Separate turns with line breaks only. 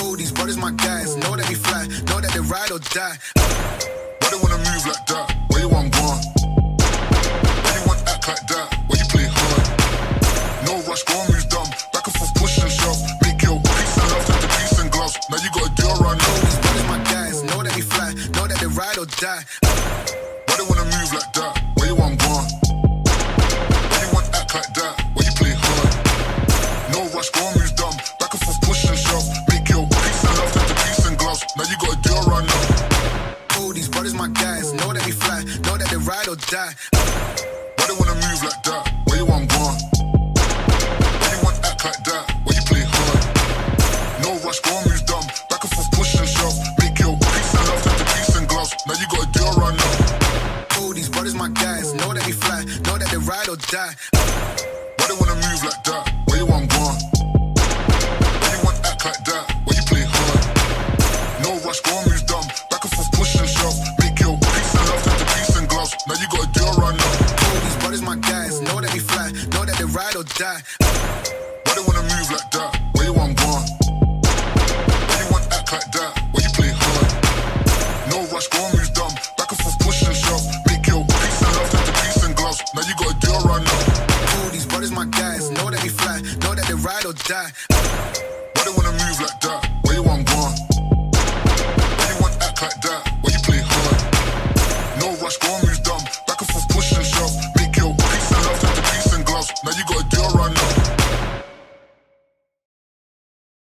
All these brothers my guys, know that we fly, know that they ride or die. Why they wanna move like that? Where you want gone? Why you want act like that? Why you play hard? No rush, go and move dumb. Back and forth, push and shove. Make your peace and love turn to peace and gloves. Now you got a deal right now. All these brothers my guys, know that we fly, know that they ride or die. Why they wanna move like that? Where you want gone? Why you want act like that? Why you play hard? No rush, go and move dumb. Back and forth, push and shove. Make your peace and love turn to peace and gloves. Now you got a deal right now. All these brothers my guys, know that we fly, know that they ride or die. Why they wanna move like that? Where you want gone? Why you want act like that? Why you play hard? No rush, go and move dumb. Back and forth, push and shove. Make your peace and love turn to peace and gloves. Now you got a deal right now. All these brothers my guys, know that we fly, know that they ride or die. Why they wanna move like that? Where you want gone? Why you want act like that? Why you play hard? No rush, go and move dumb. Back and forth, push and shove. Make your peace and love turn to peace and gloves. Now you got a deal right now. All these brothers my guys, know that we fly, know that they ride or die. Why they wanna move like that? Where you want gone? Why you want act like that? Why you play hard? No rush, go and move dumb. Back and forth, push and shove. Make your peace and love turn to peace and gloves. Now you got a deal right now. All these brothers my guys, know that we fly, know that they ride or die.